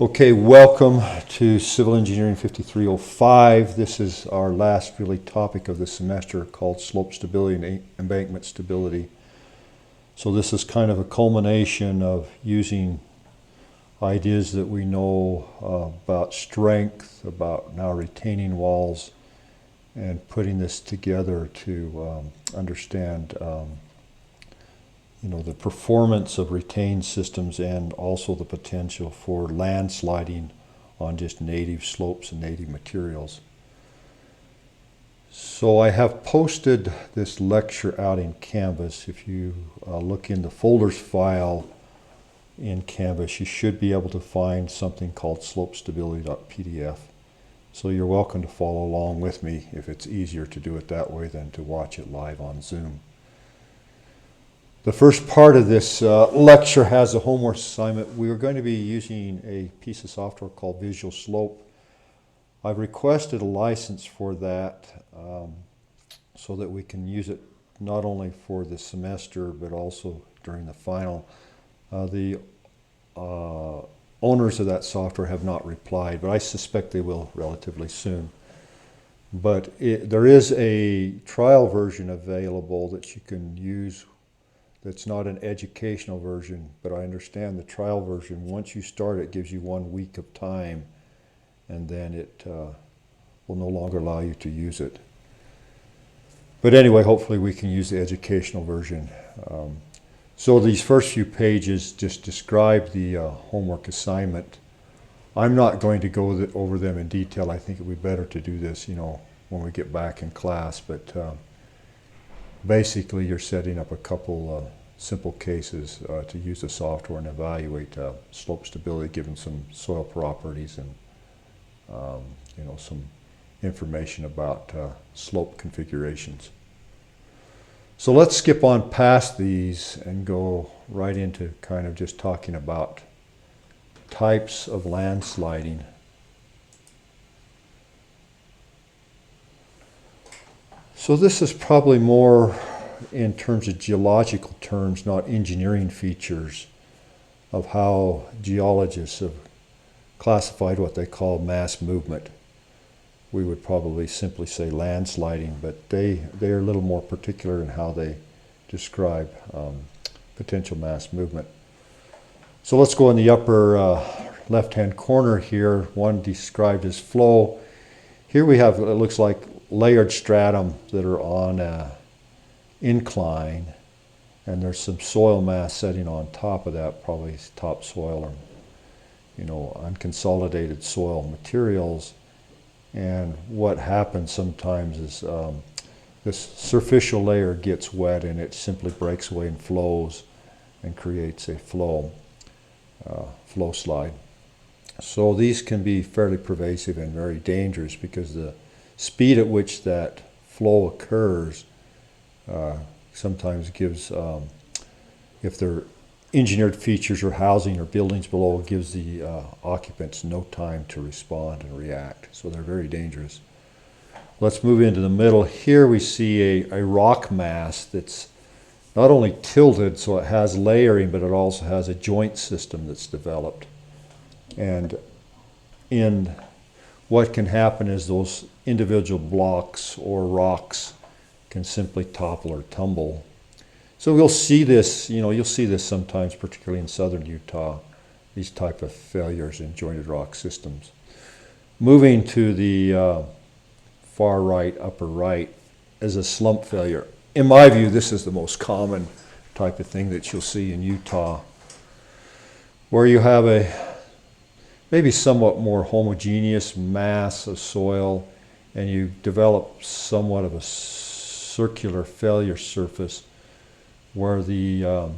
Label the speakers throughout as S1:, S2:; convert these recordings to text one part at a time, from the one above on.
S1: Okay, welcome to Civil Engineering 5305. This is our last really topic of the semester called slope stability and embankment stability. So this is kind of a culmination of using ideas that we know about strength, about now retaining walls, and putting this together to understand the performance of retained systems and also the potential for landsliding on just native slopes and native materials. So I have posted this lecture out in Canvas. If you look in the folders file in Canvas, you should be able to find something called slopestability.pdf. So you're welcome to follow along with me if it's easier to do it that way than to watch it live on Zoom. The first part of this lecture has a homework assignment. We are going to be using a piece of software called Visual Slope. I've requested a license for that so that we can use it not only for the semester but also during the final. The owners of that software have not replied, but I suspect they will relatively soon. But there is a trial version available that you can use. That's not an educational version, but I understand the trial version, once you start it, gives you 1 week of time, and then it will no longer allow you to use it. But anyway, hopefully we can use the educational version. So these first few pages just describe the homework assignment. I'm not going to go over them in detail. I think it would be better to do this, when we get back in class, but basically, you're setting up a couple simple cases to use the software and evaluate slope stability given some soil properties and some information about slope configurations. So let's skip on past these and go right into kind of just talking about types of landsliding. So this is probably more in terms of geological terms, not engineering features, of how geologists have classified what they call mass movement. We would probably simply say landsliding, but they are a little more particular in how they describe potential mass movement. So let's go in the upper left-hand corner here, one described as flow. Here we have, it looks like, layered stratum that are on an incline, and there's some soil mass setting on top of that, probably topsoil or unconsolidated soil materials. And what happens sometimes is this superficial layer gets wet and it simply breaks away and flows and creates a flow slide. So these can be fairly pervasive and very dangerous because the speed at which that flow occurs sometimes gives, if there are engineered features or housing or buildings below, gives the occupants no time to respond and react. So they're very dangerous. Let's move into the middle. Here we see a rock mass that's not only tilted, so it has layering, but it also has a joint system that's developed. And in what can happen is those individual blocks or rocks can simply topple or tumble. So we'll see this, you'll see this sometimes, particularly in southern Utah, these type of failures in jointed rock systems. Moving to the far right, upper right, is a slump failure. In my view, this is the most common type of thing that you'll see in Utah, where you have a maybe somewhat more homogeneous mass of soil, and you develop somewhat of a circular failure surface where the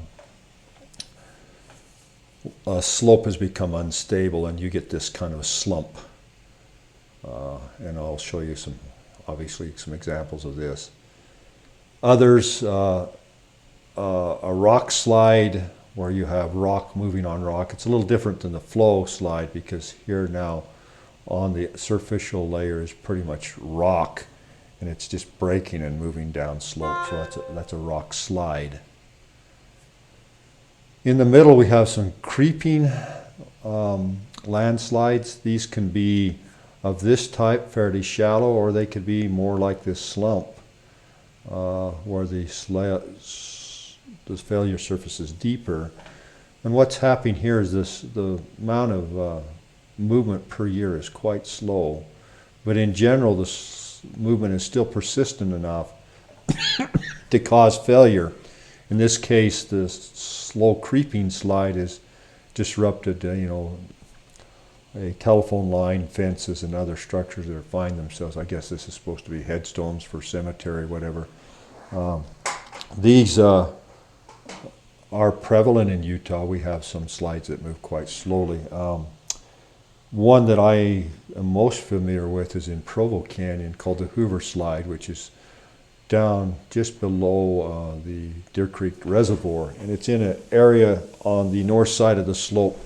S1: slope has become unstable and you get this kind of a slump. And I'll show you obviously some examples of this. Others, a rock slide where you have rock moving on rock. It's a little different than the flow slide because here now on the superficial layer is pretty much rock and it's just breaking and moving down slope. So that's a rock slide. In the middle we have some creeping landslides. These can be of this type, fairly shallow, or they could be more like this slump, where the failure surface is deeper. And what's happening here is the amount of movement per year is quite slow, but in general the movement is still persistent enough to cause failure. In this case, the slow creeping slide is disrupted, a telephone line, fences, and other structures that find themselves. I guess this is supposed to be headstones for cemetery, whatever. These are prevalent in Utah. We have some slides that move quite slowly. One that I am most familiar with is in Provo Canyon, called the Hoover Slide, which is down just below the Deer Creek Reservoir, and it's in an area on the north side of the slope.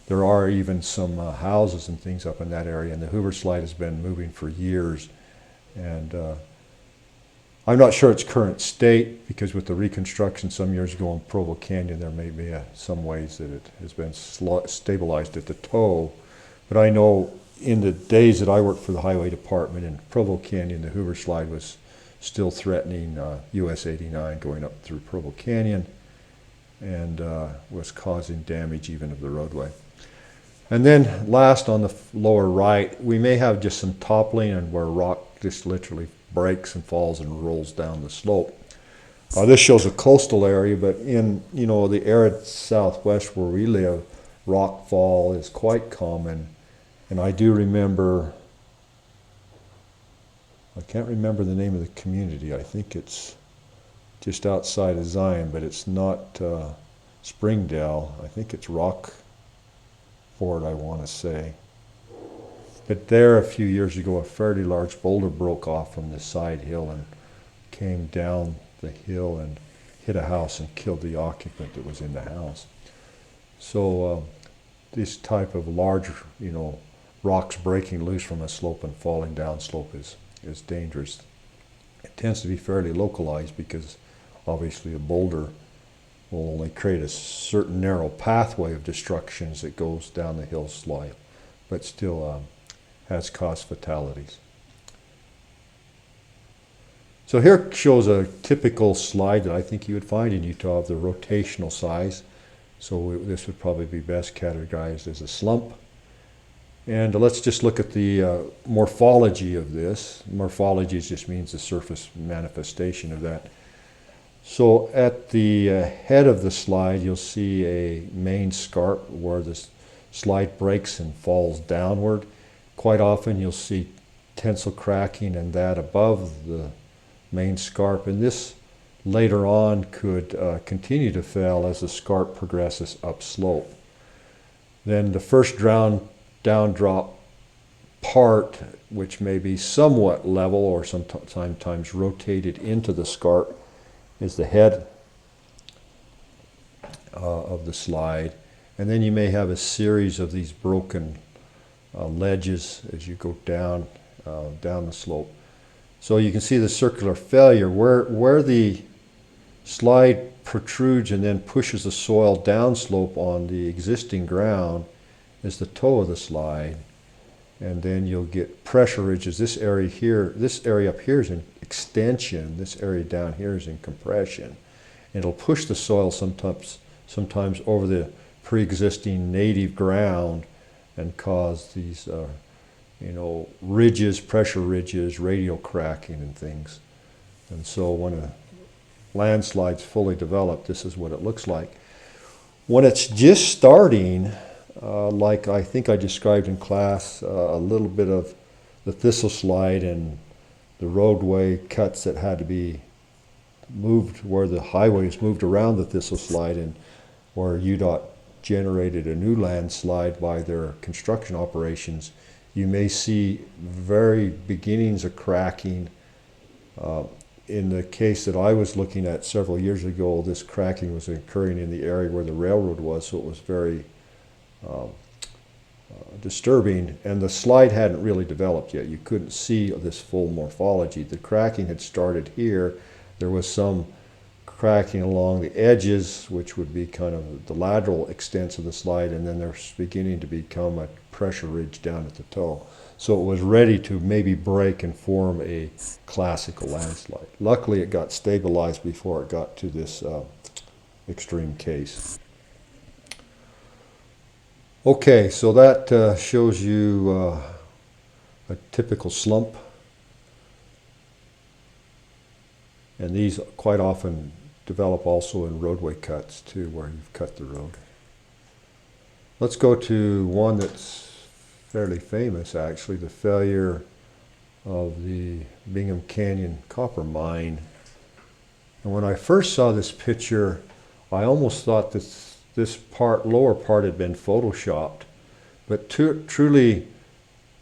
S1: There are even some houses and things up in that area, and the Hoover Slide has been moving for years. And I'm not sure its current state, because with the reconstruction some years ago in Provo Canyon, there may be some ways that it has been stabilized at the toe. But I know in the days that I worked for the Highway Department in Provo Canyon, the Hoover Slide was still threatening US 89 going up through Provo Canyon, and was causing damage even of the roadway. And then last, on the lower right, we may have just some toppling, and where rock just literally breaks and falls and rolls down the slope. This shows a coastal area, but in the arid southwest where we live, rock fall is quite common. And I do remember, I can't remember the name of the community. I think it's just outside of Zion, but it's not Springdale. I think it's Rockford, I want to say. But there, a few years ago, a fairly large boulder broke off from the side hill and came down the hill and hit a house and killed the occupant that was in the house. So this type of large, rocks breaking loose from a slope and falling down slope is dangerous. It tends to be fairly localized, because obviously a boulder will only create a certain narrow pathway of destruction as it goes down the hill slide, but still has caused fatalities. So here shows a typical slide that I think you would find in Utah of the rotational size. So this would probably be best categorized as a slump. And let's just look at the morphology of this. Morphology just means the surface manifestation of that. So at the head of the slide, you'll see a main scarp where the slide breaks and falls downward. Quite often you'll see tensile cracking and that above the main scarp. And this later on could continue to fail as the scarp progresses upslope. Then the first down drop part, which may be somewhat level or sometimes rotated into the scarp, is the head of the slide. And then you may have a series of these broken ledges as you go down the slope. So you can see the circular failure where the slide protrudes and then pushes the soil downslope on the existing ground is the toe of the slide. And then you'll get pressure ridges. This area up here is in extension. This area down here is in compression. And it'll push the soil sometimes over the pre-existing native ground and cause these ridges, pressure ridges, radial cracking and things. And so when a landslide's fully developed, this is what it looks like. When it's just starting, like I think I described in class, a little bit of the thistle slide and the roadway cuts that had to be moved, where the highways moved around the thistle slide, and where UDOT generated a new landslide by their construction operations. You may see very beginnings of cracking. In the case that I was looking at several years ago, this cracking was occurring in the area where the railroad was, so it was very disturbing, and the slide hadn't really developed yet. You couldn't see this full morphology. The cracking had started here. There was some cracking along the edges, which would be kind of the lateral extents of the slide, and then there's beginning to become a pressure ridge down at the toe. So it was ready to maybe break and form a classical landslide. Luckily, it got stabilized before it got to this extreme case. Okay, so that shows you a typical slump. And these quite often develop also in roadway cuts too, where you've cut the road. Let's go to one that's fairly famous actually, the failure of the Bingham Canyon copper mine. And when I first saw this picture, I almost thought this lower part had been photoshopped, but truly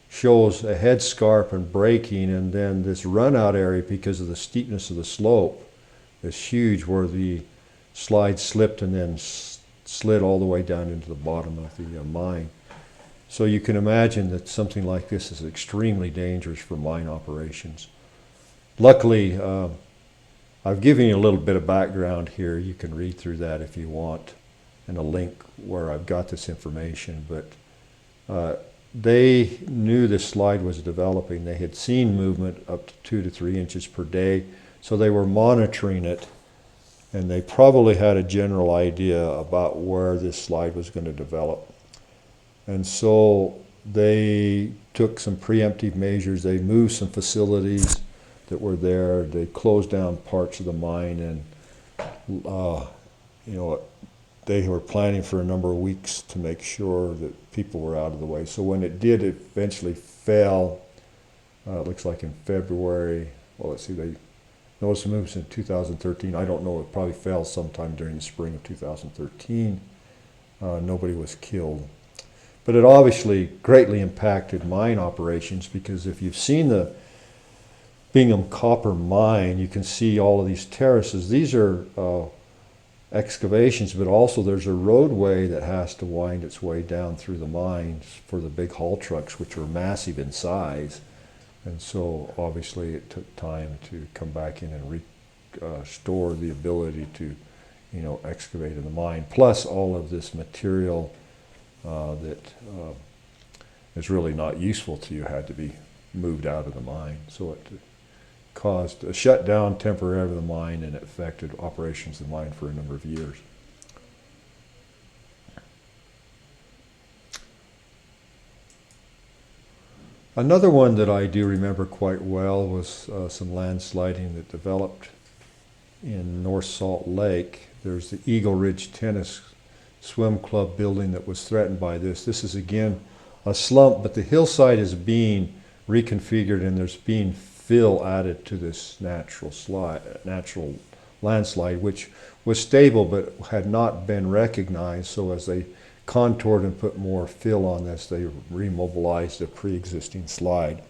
S1: shows a head scarp and breaking, and then this runout area because of the steepness of the slope is huge, where the slide slipped and then slid all the way down into the bottom of the mine. So you can imagine that something like this is extremely dangerous for mine operations. Luckily, I've given you a little bit of background here. You can read through that if you want, and a link where I've got this information. But they knew this slide was developing. They had seen movement up to 2 to 3 inches per day, so they were monitoring it, and they probably had a general idea about where this slide was going to develop. And so they took some preemptive measures. They moved some facilities that were there. They closed down parts of the mine, and they were planning for a number of weeks to make sure that people were out of the way. So when it did eventually fail, it looks like in February, well, let's see, they noticed the movements in 2013. I don't know, it probably fell sometime during the spring of 2013. Nobody was killed. But it obviously greatly impacted mine operations, because if you've seen the Bingham copper mine, you can see all of these terraces. These are excavations, but also there's a roadway that has to wind its way down through the mines for the big haul trucks, which are massive in size. And so obviously it took time to come back in and restore the ability to, excavate in the mine, plus all of this material that is really not useful to you had to be moved out of the mine. So it caused a shutdown temporarily of the mine, and it affected operations of the mine for a number of years. Another one that I do remember quite well was some landsliding that developed in North Salt Lake. There's the Eagle Ridge Tennis Swim Club building that was threatened by this. This is again a slump, but the hillside is being reconfigured, and there's being fill added to this natural landslide, which was stable but had not been recognized. So as they contoured and put more fill on this, they remobilized a pre-existing slide.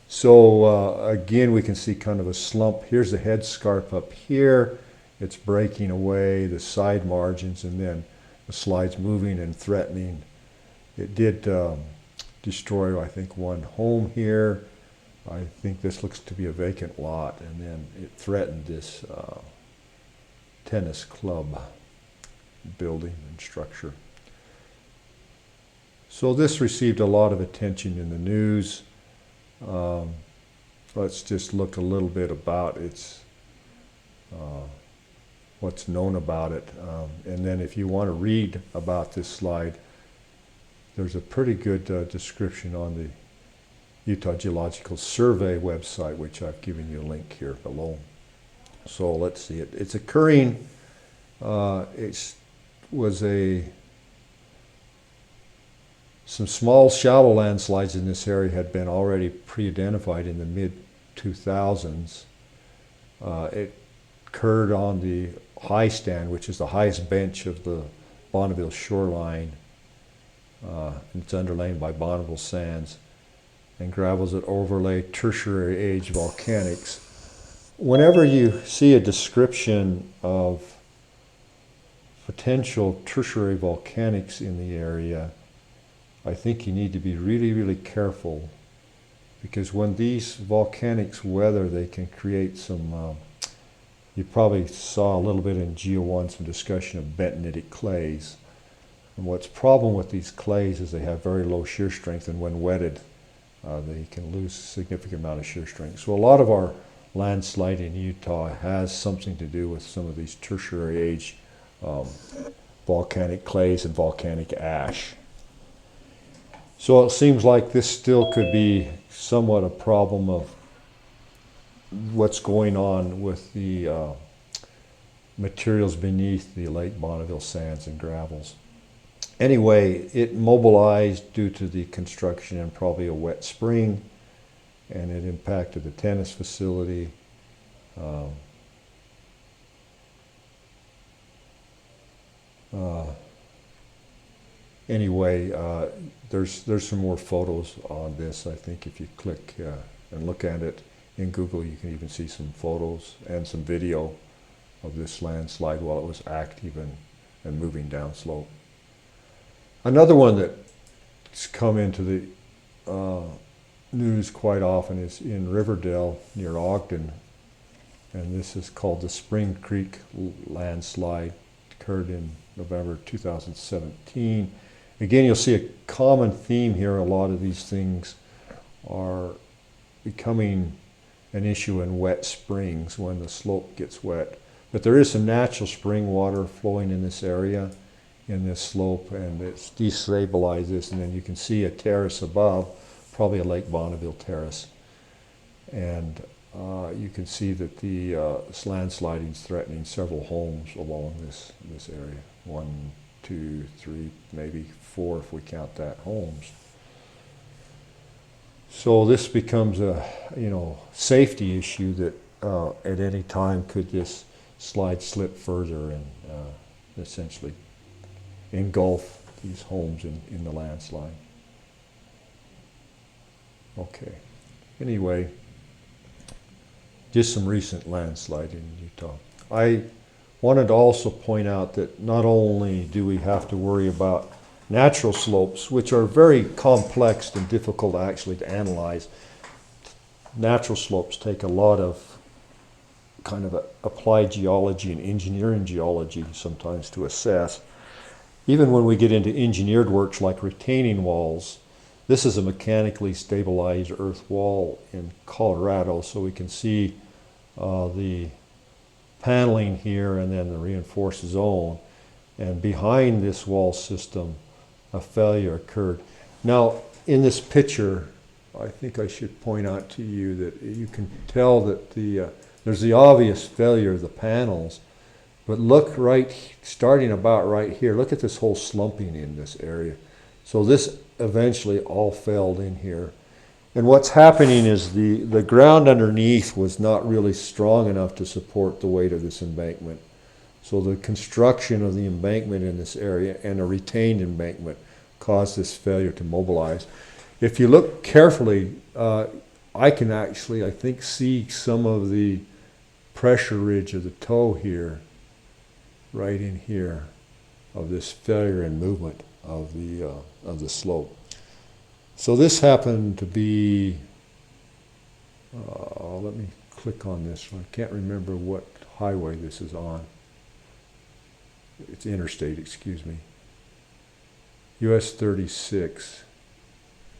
S1: So again, we can see kind of a slump. Here's the head scarp up here. It's breaking away the side margins, and then the slide's moving and threatening. It did destroy, I think, one home here. I think this looks to be a vacant lot, and then it threatened this tennis club building and structure. So this received a lot of attention in the news. Let's just look a little bit about its what's known about it, and then if you want to read about this slide, there's a pretty good description on the Utah Geological Survey website, which I've given you a link here below. So let's see it. It's occurring, some small shallow landslides in this area had been already pre-identified in the mid-2000s. It occurred on the high stand, which is the highest bench of the Bonneville shoreline. It's underlain by Bonneville sands and gravels that overlay tertiary age volcanics. Whenever you see a description of potential tertiary volcanics in the area, I think you need to be really, really careful, because when these volcanics weather, they can create some You probably saw a little bit in Geo 1 some discussion of bentonitic clays. And what's problem with these clays is they have very low shear strength, and when wetted, they can lose a significant amount of shear strength. So a lot of our landslide in Utah has something to do with some of these tertiary age volcanic clays and volcanic ash. So it seems like this still could be somewhat a problem of what's going on with the materials beneath the Lake Bonneville sands and gravels. Anyway, it mobilized due to the construction and probably a wet spring, and it impacted the tennis facility. Anyway, there's some more photos on this. I think if you click and look at it in Google, you can even see some photos and some video of this landslide while it was active and moving downslope. Another one that's come into the news quite often is in Riverdale near Ogden, and this is called the Spring Creek landslide. It occurred in November 2017. Again, you'll see a common theme here. A lot of these things are becoming an issue in wet springs when the slope gets wet. But there is some natural spring water flowing in this area, in this slope, and it's destabilized this, and then you can see a terrace above, probably a Lake Bonneville terrace. And you can see that the landsliding is threatening several homes along this area. 1, 2, 3, maybe 4 if we count that, homes. So this becomes a safety issue that at any time could this slide slip further and essentially engulf these homes in the landslide. Okay. Anyway, just some recent landslide in Utah. I wanted to also point out that not only do we have to worry about natural slopes, which are very complex and difficult actually to analyze. Natural slopes take a lot of kind of applied geology and engineering geology sometimes to assess. Even when we get into engineered works like retaining walls, this is a mechanically stabilized earth wall in Colorado, so we can see the paneling here and then the reinforced zone. And behind this wall system, a failure occurred. Now, in this picture, I think I should point out to you that you can tell that there's the obvious failure of the panels, but look starting about right here, look at this whole slumping in this area. So this eventually all failed in here. And what's happening is the ground underneath was not really strong enough to support the weight of this embankment. So the construction of the embankment in this area and a retained embankment caused this failure to mobilize. If you look carefully, I can actually, I think, see some of the pressure ridge of the toe here, right in here, of this failure and movement of the slope. So this happened to be, let me click on this one. I can't remember what highway this is on. It's interstate, excuse me. US 36,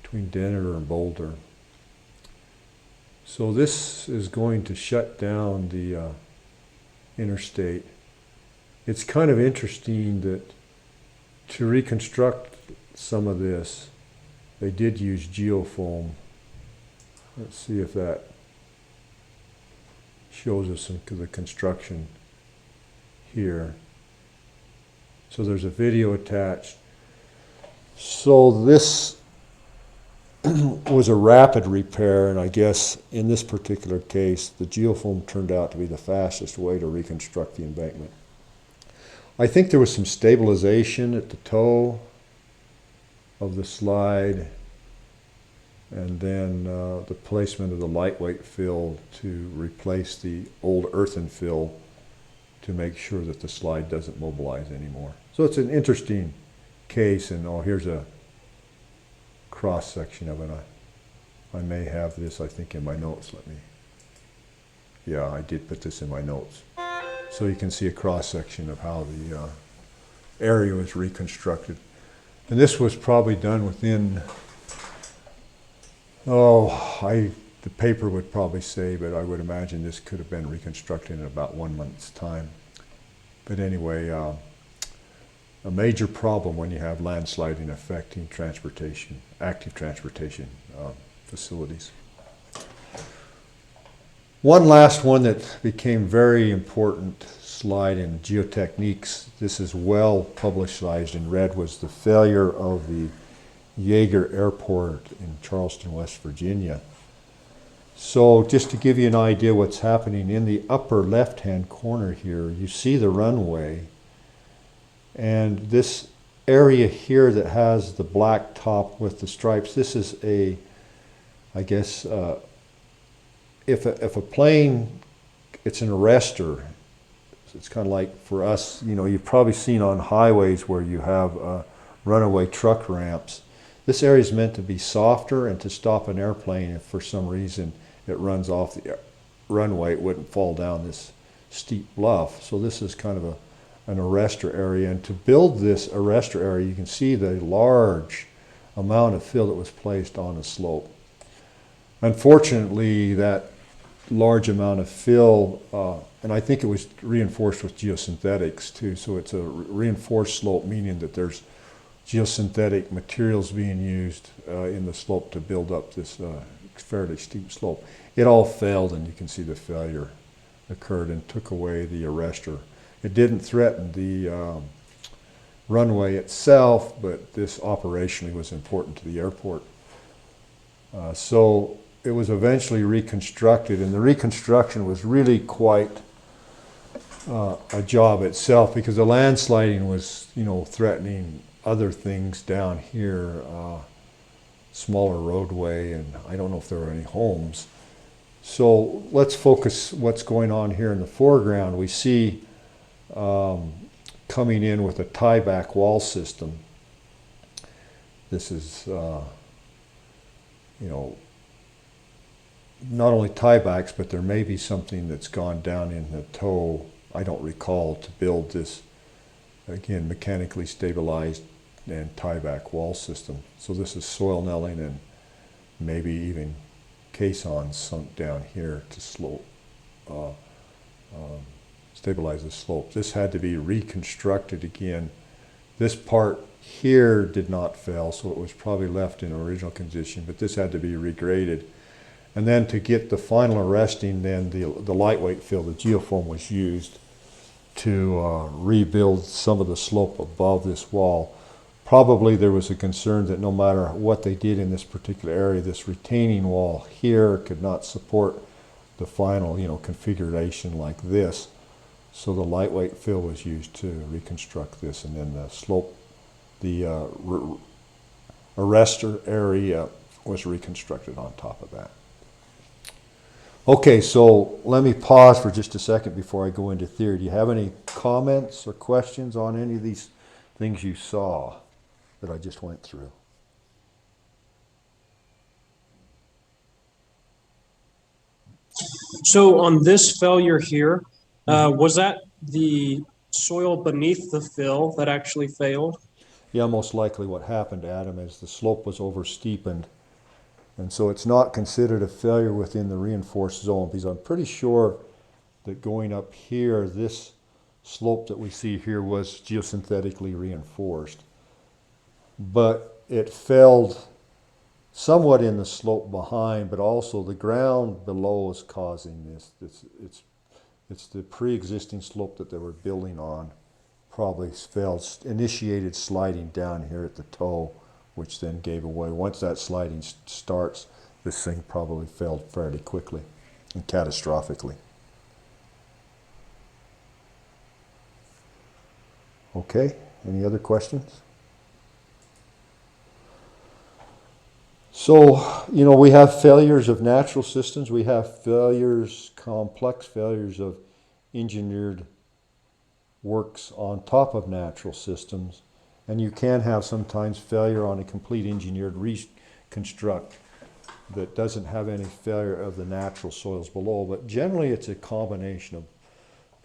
S1: between Denver and Boulder. So this is going to shut down the interstate. It's kind of interesting that to reconstruct some of this, they did use geofoam. Let's see if that shows us some of the construction here. So there's a video attached. So this was a rapid repair, and I guess in this particular case, the geofoam turned out to be the fastest way to reconstruct the embankment. I think there was some stabilization at the toe of the slide, and then the placement of the lightweight fill to replace the old earthen fill to make sure that the slide doesn't mobilize anymore. So it's an interesting case, and here's a cross section of it. I may have this, I think, in my notes. Yeah, I did put this in my notes. So you can see a cross-section of how the area was reconstructed. And this was probably done within, the paper would probably say, but I would imagine this could have been reconstructed in about 1 month's time. But anyway, a major problem when you have landsliding affecting transportation, active transportation facilities. One last one that became very important slide in geotechniques, this is well publicized and read, was the failure of the Yeager Airport in Charleston, West Virginia. So just to give you an idea what's happening, in the upper left-hand corner here, you see the runway, and this area here that has the black top with the stripes, this is a, I guess, if a plane, it's an arrestor. It's kind of like for us, you know, you've probably seen on highways where you have runaway truck ramps. This area is meant to be softer and to stop an airplane if for some reason it runs off the runway, it wouldn't fall down this steep bluff. So this is kind of an arrestor area. And to build this arrestor area, you can see the large amount of fill that was placed on the slope. Unfortunately, that large amount of fill, and I think it was reinforced with geosynthetics too, so it's a reinforced slope, meaning that there's geosynthetic materials being used in the slope to build up this fairly steep slope. It all failed, and you can see the failure occurred and took away the arrestor. It didn't threaten the runway itself, but this operationally was important to the airport. So it was eventually reconstructed, and the reconstruction was really quite a job itself, because the landsliding was, you know, threatening other things down here, smaller roadway, and I don't know if there were any homes. So let's focus what's going on here in the foreground. We see coming in with a tieback wall system. This is, you know, not only tiebacks, but there may be something that's gone down in the toe, I don't recall, to build this, again, mechanically stabilized and tieback wall system. So this is soil knelling and maybe even caissons sunk down here to slope, stabilize the slope. This had to be reconstructed again. This part here did not fail, so it was probably left in original condition, but this had to be regraded. And then to get the final arresting, then the lightweight fill, the geofoam, was used to rebuild some of the slope above this wall. Probably there was a concern that no matter what they did in this particular area, this retaining wall here could not support the final, you know, configuration like this. So the lightweight fill was used to reconstruct this, and then the slope, the arrestor area was reconstructed on top of that. Okay, so let me pause for just a second before I go into theory. Do you have any comments or questions on any of these things you saw that I just went through?
S2: So on this failure here, was that the soil beneath the fill that actually failed?
S1: Yeah, most likely what happened, Adam, is the slope was oversteepened. And so it's not considered a failure within the reinforced zone, because I'm pretty sure that going up here, this slope that we see here was geosynthetically reinforced. But it failed somewhat in the slope behind, but also the ground below is causing this. It's the pre-existing slope that they were building on probably failed, initiated sliding down here at the toe, which then gave away. Once that sliding starts, this thing probably failed fairly quickly and catastrophically. Okay, any other questions? So, you know, we have failures of natural systems. We have failures, complex failures of engineered works on top of natural systems. And you can have sometimes failure on a complete engineered reconstruct that doesn't have any failure of the natural soils below. But generally, it's a combination of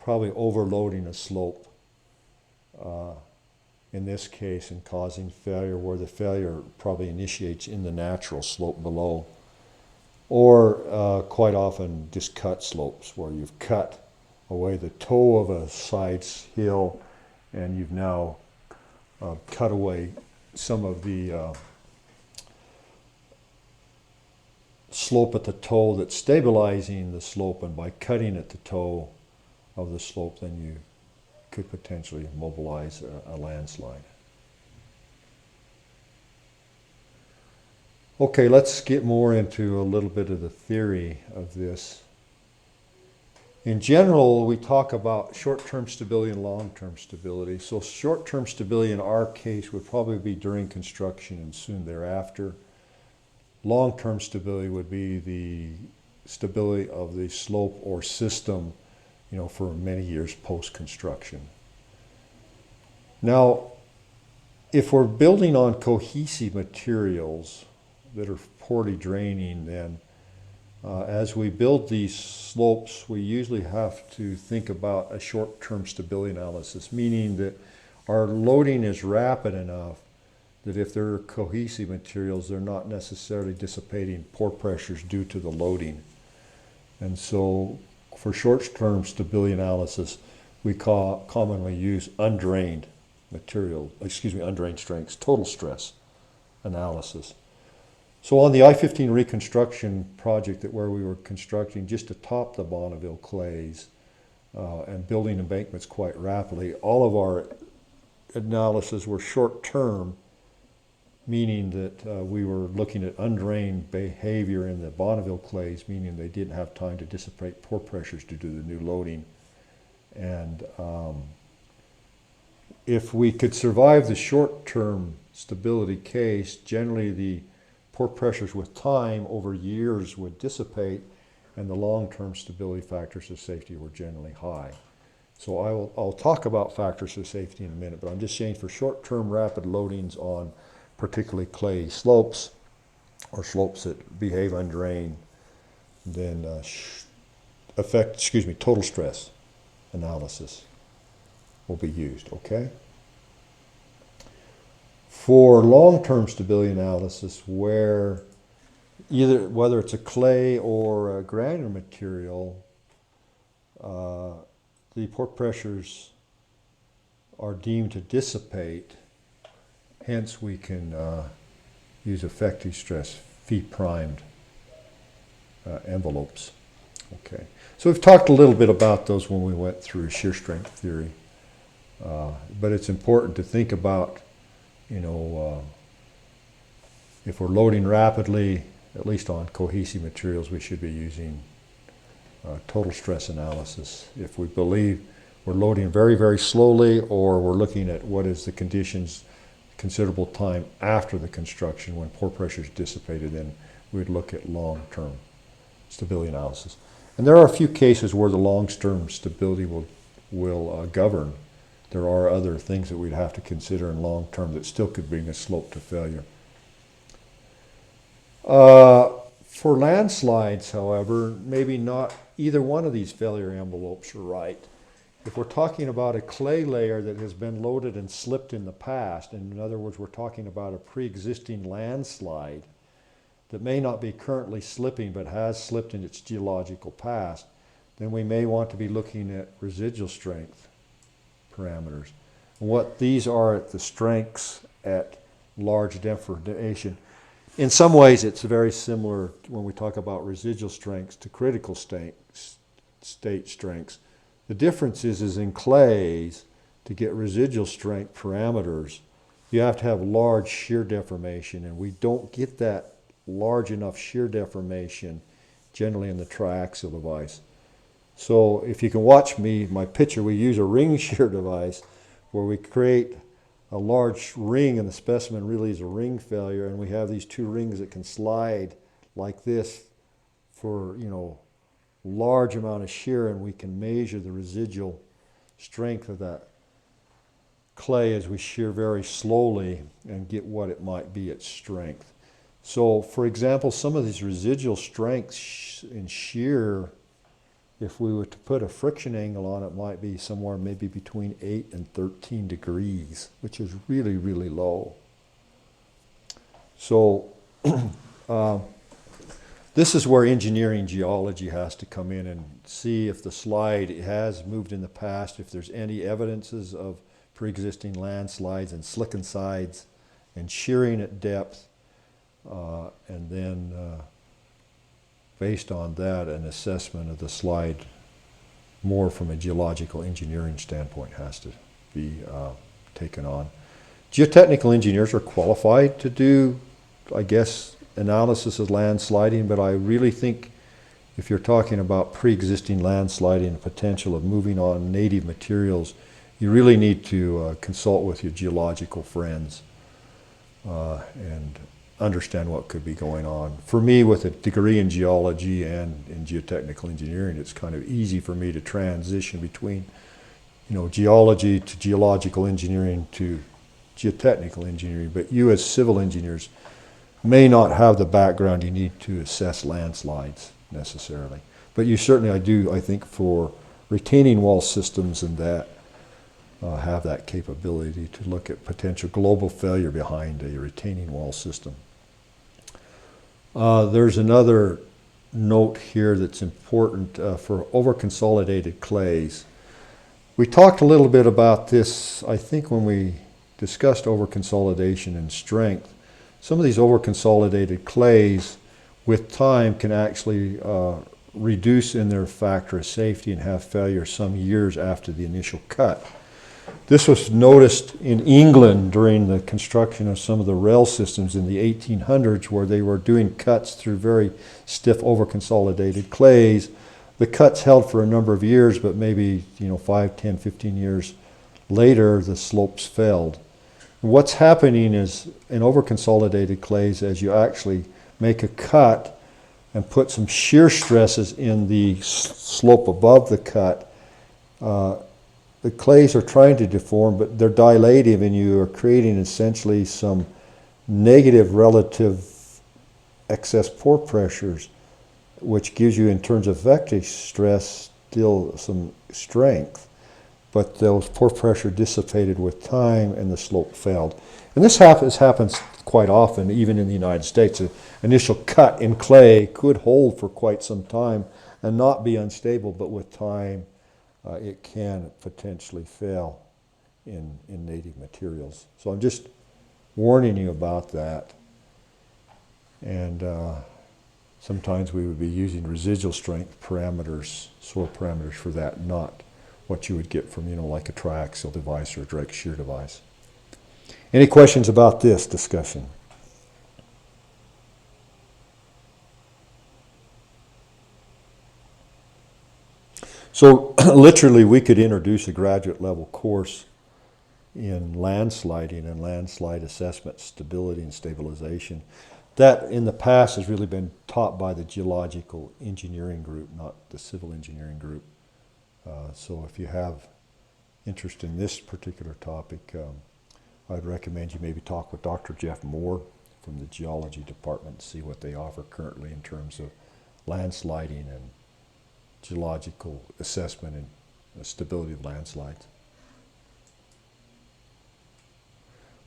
S1: probably overloading a slope in this case and causing failure, where the failure probably initiates in the natural slope below. Or quite often just cut slopes, where you've cut away the toe of a side hill and you've now cut away some of the slope at the toe that's stabilizing the slope, and by cutting at the toe of the slope, then you could potentially mobilize a landslide. Okay, let's get more into a little bit of the theory of this. In general, we talk about short-term stability and long-term stability. So short-term stability in our case would probably be during construction and soon thereafter. Long-term stability would be the stability of the slope or system, for many years post-construction. Now, if we're building on cohesive materials that are poorly draining, then as we build these slopes, we usually have to think about a short-term stability analysis, meaning that our loading is rapid enough that if they're cohesive materials, they're not necessarily dissipating pore pressures due to the loading. And so for short-term stability analysis, we commonly use undrained strengths, total stress analysis. So on the I-15 reconstruction project where we were constructing just atop the Bonneville clays and building embankments quite rapidly, all of our analysis were short-term, meaning that we were looking at undrained behavior in the Bonneville clays, meaning they didn't have time to dissipate pore pressures due to the new loading. And if we could survive the short-term stability case, generally the pore pressures with time over years would dissipate, and the long-term stability factors of safety were generally high. So I'll talk about factors of safety in a minute, but I'm just saying for short-term rapid loadings on particularly clay slopes or slopes that behave undrained, then total stress analysis will be used, okay? For long-term stability analysis, whether it's a clay or a granular material, the pore pressures are deemed to dissipate. Hence, we can use effective stress phi-primed envelopes. Okay, so we've talked a little bit about those when we went through shear strength theory, but it's important to think about, if we're loading rapidly, at least on cohesive materials, we should be using total stress analysis. If we believe we're loading very, very slowly, or we're looking at what is the conditions considerable time after the construction when pore pressure is dissipated, then we'd look at long-term stability analysis. And there are a few cases where the long-term stability will govern. There are other things that we'd have to consider in long-term that still could bring a slope to failure. For landslides, however, maybe not either one of these failure envelopes are right. If we're talking about a clay layer that has been loaded and slipped in the past, and in other words, we're talking about a pre-existing landslide that may not be currently slipping but has slipped in its geological past, then we may want to be looking at residual strength parameters. And what these are at the strengths at large deformation. In some ways, it's very similar when we talk about residual strengths to critical state strengths. The difference is in clays, to get residual strength parameters, you have to have large shear deformation, and we don't get that large enough shear deformation generally in the triaxial device. So if you can watch my picture, we use a ring shear device where we create a large ring, and the specimen really is a ring failure, and we have these two rings that can slide like this for, large amount of shear, and we can measure the residual strength of that clay as we shear very slowly and get what it might be at strength. So, for example, some of these residual strengths in shear if we were to put a friction angle on it, it might be somewhere maybe between 8 and 13 degrees, which is really, really low. So this is where engineering geology has to come in and see if the slide has moved in the past, if there's any evidences of pre-existing landslides and slickened sides and shearing at depth, and then based on that, an assessment of the slide more from a geological engineering standpoint has to be taken on. Geotechnical engineers are qualified to do, I guess, analysis of landsliding, but I really think if you're talking about pre-existing landsliding and potential of moving on native materials, you really need to consult with your geological friends and understand what could be going on. For me, with a degree in geology and in geotechnical engineering, it's kind of easy for me to transition between, geology to geological engineering to geotechnical engineering. But you as civil engineers may not have the background you need to assess landslides necessarily. But you certainly, I think for retaining wall systems and that, have that capability to look at potential global failure behind a retaining wall system. There's another note here that's important for over-consolidated clays. We talked a little bit about this, I think, when we discussed over-consolidation and strength. Some of these over-consolidated clays, with time, can actually reduce in their factor of safety and have failure some years after the initial cut. This was noticed in England during the construction of some of the rail systems in the 1800s, where they were doing cuts through very stiff over-consolidated clays. The cuts held for a number of years, but maybe 5, 10, 15 years later, the slopes failed. What's happening is in over-consolidated clays, as you actually make a cut and put some shear stresses in the slope above the cut, the clays are trying to deform, but they're dilative, and you are creating essentially some negative relative excess pore pressures, which gives you, in terms of effective stress, still some strength. But those pore pressure dissipated with time and the slope failed. And this happens quite often, even in the United States. An initial cut in clay could hold for quite some time and not be unstable, but with time, it can potentially fail in native materials. So I'm just warning you about that. And sometimes we would be using residual strength parameters, soil parameters for that, not what you would get from, like a triaxial device or a direct shear device. Any questions about this discussion? So literally, we could introduce a graduate level course in landsliding and landslide assessment, stability and stabilization. That in the past has really been taught by the geological engineering group, not the civil engineering group. So if you have interest in this particular topic, I'd recommend you maybe talk with Dr. Jeff Moore from the geology department, see what they offer currently in terms of landsliding and geological assessment and the stability of landslides.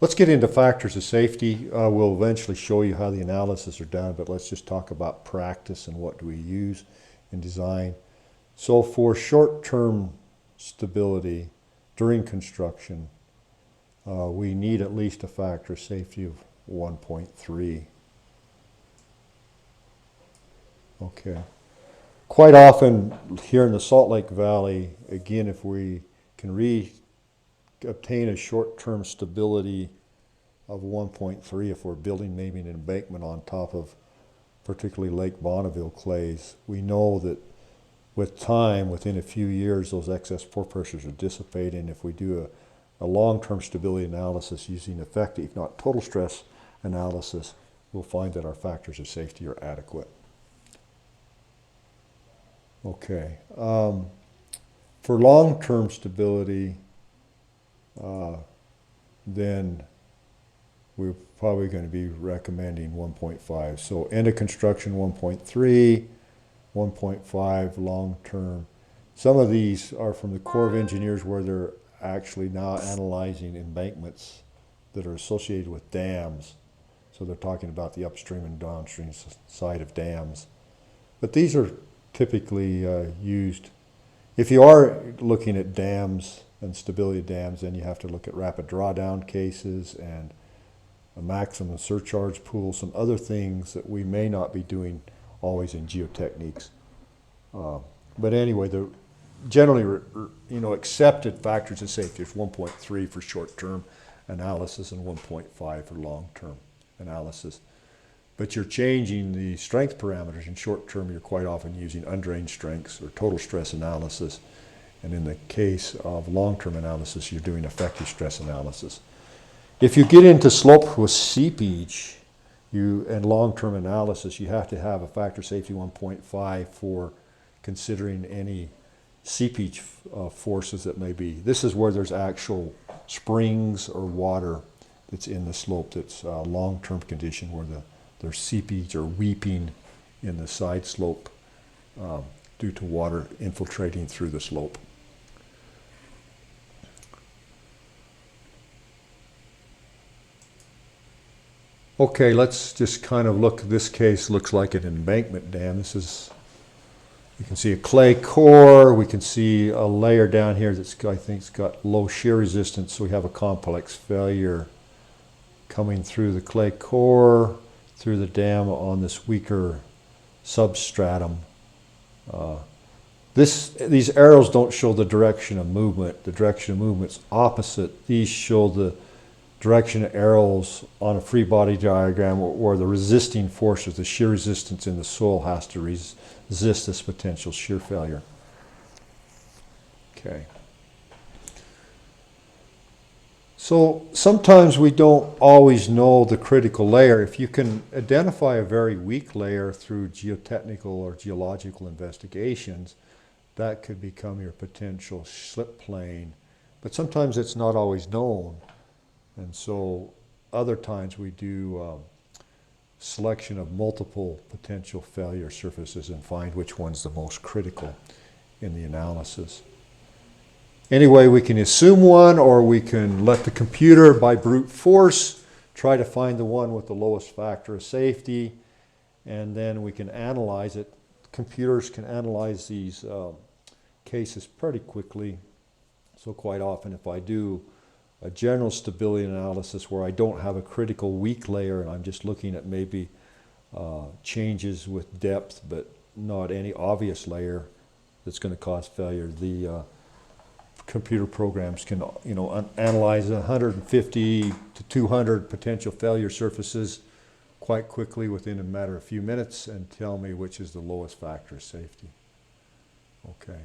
S1: Let's get into factors of safety. We'll eventually show you how the analysis are done, but let's just talk about practice and what do we use in design. So for short-term stability during construction, we need at least a factor of safety of 1.3. Okay. Quite often here in the Salt Lake Valley, again, if we can obtain a short-term stability of 1.3, if we're building maybe an embankment on top of particularly Lake Bonneville clays, we know that with time, within a few years, those excess pore pressures are dissipating. If we do a long-term stability analysis using effective, if not total stress analysis, we'll find that our factors of safety are adequate. Okay. For long-term stability, then we're probably going to be recommending 1.5. So end of construction 1.3, 1.5 long-term Some of these are from the Corps of Engineers where they're actually now analyzing embankments that are associated with dams. So they're talking about the upstream and downstream side of dams. But these are typically used. If you are looking at dams and stability of dams, then you have to look at rapid drawdown cases and a maximum surcharge pool, some other things that we may not be doing always in geotechniques. But anyway, the generally accepted factors of safety is 1.3 for short-term analysis and 1.5 for long-term analysis. But you're changing the strength parameters. In short term, you're quite often using undrained strengths or total stress analysis. And in the case of long-term analysis, you're doing effective stress analysis. If you get into slope with seepage and long-term analysis, you have to have a factor safety 1.5 for considering any seepage forces that may be. This is where there's actual springs or water that's in the slope that's a long-term condition where there's seepage or weeping in the side slope due to water infiltrating through the slope. Okay, let's just kind of look. This case looks like an embankment dam. You can see a clay core. We can see a layer down here that's, I think, has got low shear resistance. So we have a complex failure coming through the clay core, through the dam on this weaker substratum. These arrows don't show the direction of movement. The direction of movement's opposite. These show the direction of arrows on a free body diagram where the resisting forces, the shear resistance in the soil has to resist this potential shear failure. Okay. So sometimes we don't always know the critical layer. If you can identify a very weak layer through geotechnical or geological investigations, that could become your potential slip plane. But sometimes it's not always known. And so other times we do selection of multiple potential failure surfaces and find which one's the most critical in the analysis. Anyway, we can assume one, or we can let the computer, by brute force, try to find the one with the lowest factor of safety, and then we can analyze it. Computers can analyze these cases pretty quickly. So quite often, if I do a general stability analysis where I don't have a critical weak layer and I'm just looking at maybe changes with depth but not any obvious layer that's going to cause failure, the computer programs can analyze 150 to 200 potential failure surfaces quite quickly within a matter of a few minutes and tell me which is the lowest factor of safety. Okay.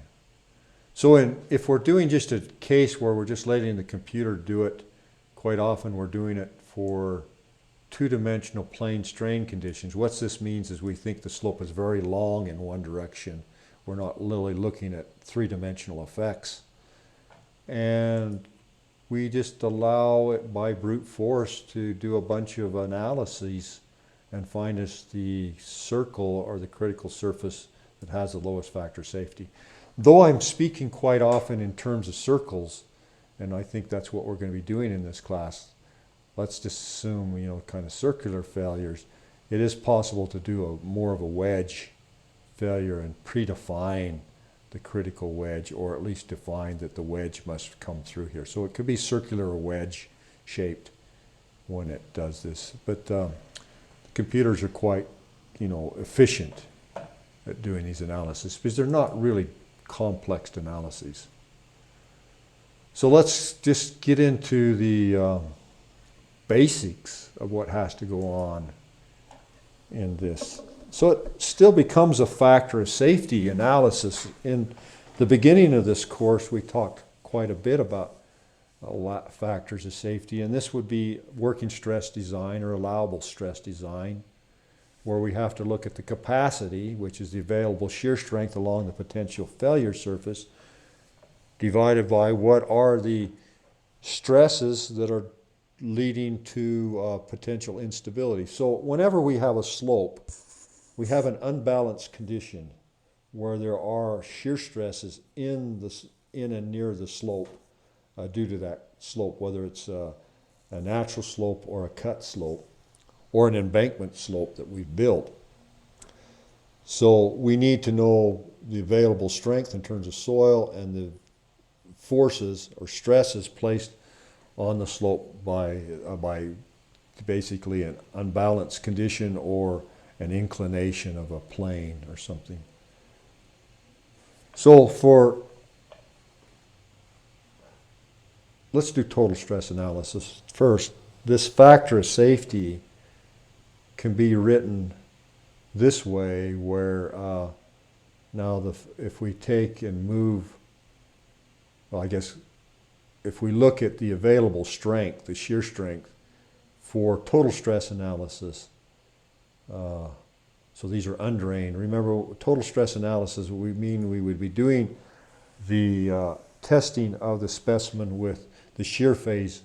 S1: So if we're doing just a case where we're just letting the computer do it, quite often we're doing it for two-dimensional plane strain conditions. What this means is we think the slope is very long in one direction. We're not really looking at three-dimensional effects. And we just allow it by brute force to do a bunch of analyses and find us the circle or the critical surface that has the lowest factor of safety. Though I'm speaking quite often in terms of circles, and I think that's what we're going to be doing in this class, let's just assume, kind of circular failures. It is possible to do more of a wedge failure and predefine the critical wedge, or at least define that the wedge must come through here. So it could be circular or wedge shaped when it does this. But computers are quite, efficient at doing these analyses because they're not really complex analyses. So let's just get into the basics of what has to go on in this. So it still becomes a factor of safety analysis. In the beginning of this course, we talked quite a bit about factors of safety, and this would be working stress design or allowable stress design, where we have to look at the capacity, which is the available shear strength along the potential failure surface, divided by what are the stresses that are leading to potential instability. So whenever we have a slope, we have an unbalanced condition where there are shear stresses in and near the slope due to that slope, whether it's a natural slope or a cut slope or an embankment slope that we've built. So we need to know the available strength in terms of soil and the forces or stresses placed on the slope by basically an unbalanced condition or an inclination of a plane or something. So let's do total stress analysis first. This factor of safety can be written this way, where if we take and move, well, I guess if we look at the available strength, the shear strength for total stress analysis, so these are undrained. Remember, total stress analysis, we mean we would be doing the testing of the specimen with the shear phase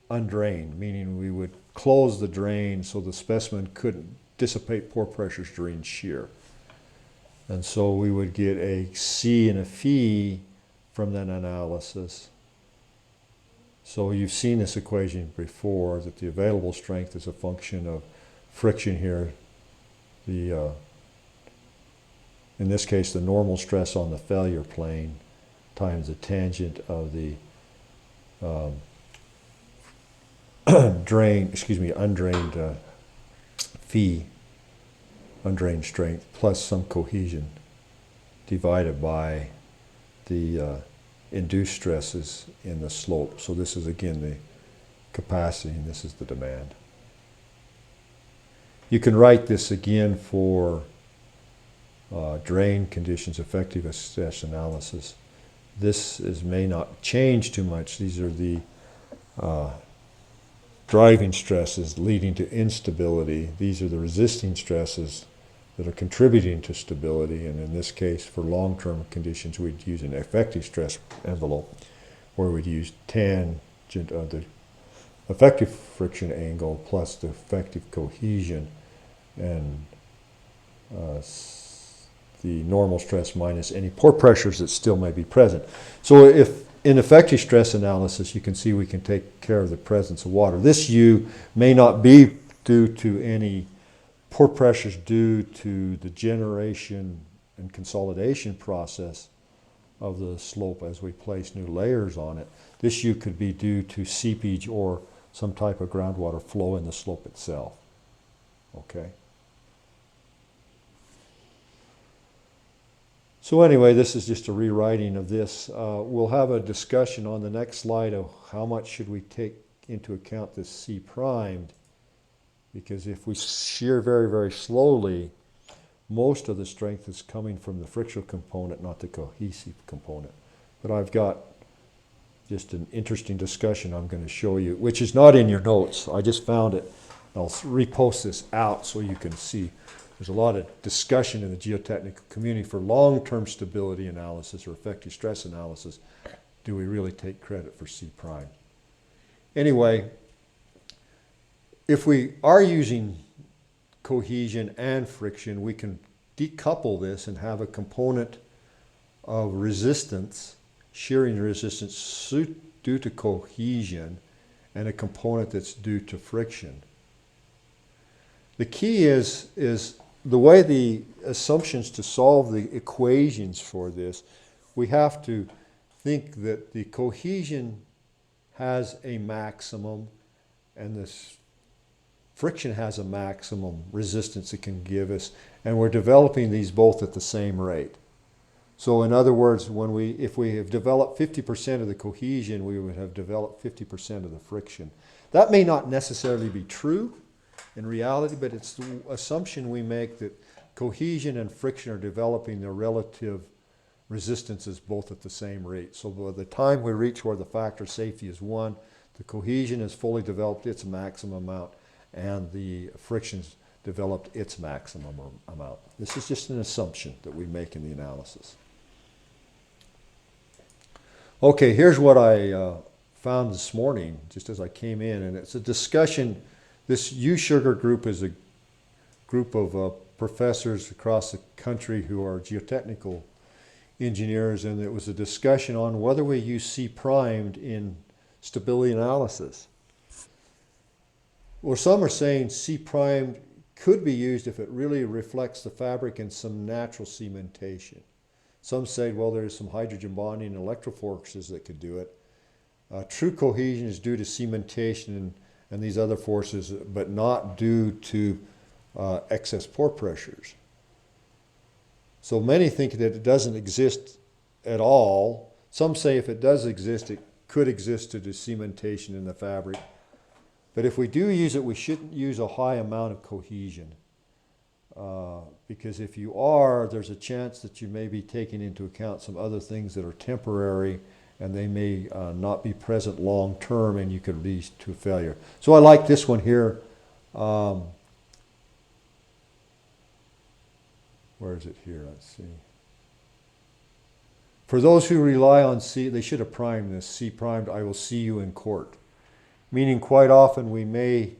S1: undrained, meaning we would close the drain so the specimen couldn't dissipate pore pressures during shear. And so we would get a C and a phi from that analysis. So you've seen this equation before, that the available strength is a function of friction here, in this case the normal stress on the failure plane times the tangent of the undrained phi, undrained strength, plus some cohesion divided by the induced stresses in the slope. So this is again the capacity and this is the demand. You can write this again for drain conditions, effective stress analysis. This may not change too much. These are the driving stresses leading to instability. These are the resisting stresses that are contributing to stability. And in this case, for long-term conditions, we'd use an effective stress envelope, where we'd use tangent of the effective friction angle plus the effective cohesion, and the normal stress minus any pore pressures that still may be present. So if in effective stress analysis, you can see we can take care of the presence of water. This U may not be due to any pore pressures due to the generation and consolidation process of the slope as we place new layers on it. This U could be due to seepage or some type of groundwater flow in the slope itself. Okay. So anyway, this is just a rewriting of this. We'll have a discussion on the next slide of how much should we take into account this C primed, because if we shear very, very slowly, most of the strength is coming from the frictional component, not the cohesive component. But I've got just an interesting discussion I'm going to show you, which is not in your notes. I just found it. I'll repost this out so you can see. There's a lot of discussion in the geotechnical community for long-term stability analysis or effective stress analysis. Do we really take credit for C prime? Anyway, if we are using cohesion and friction, we can decouple this and have a component of resistance, shearing resistance due to cohesion, and a component that's due to friction. The key is the way the assumptions to solve the equations for this, we have to think that the cohesion has a maximum and this friction has a maximum resistance it can give us, and we're developing these both at the same rate. So in other words, if we have developed 50% of the cohesion, we would have developed 50% of the friction. That may not necessarily be true in reality, but it's the assumption we make that cohesion and friction are developing their relative resistances both at the same rate. So by the time we reach where the factor of safety is 1, the cohesion has fully developed its maximum amount and the friction's developed its maximum amount. This is just an assumption that we make in the analysis. Okay, here's what I found this morning just as I came in, and it's a discussion. This U-sugar group is a group of professors across the country who are geotechnical engineers, and it was a discussion on whether we use C-primed in stability analysis. Well, some are saying C-primed could be used if it really reflects the fabric and some natural cementation. Some say, well, there's some hydrogen bonding and electroforces that could do it. True cohesion is due to cementation and these other forces, but not due to excess pore pressures. So many think that it doesn't exist at all. Some say if it does exist, it could exist due to cementation in the fabric. But if we do use it, we shouldn't use a high amount of cohesion. Because if you are, there's a chance that you may be taking into account some other things that are temporary, and they may not be present long term, and you could lead to failure. So I like this one here. Where is it here? Let's see. For those who rely on C, they should have primed this. C primed, I will see you in court. Meaning quite often we may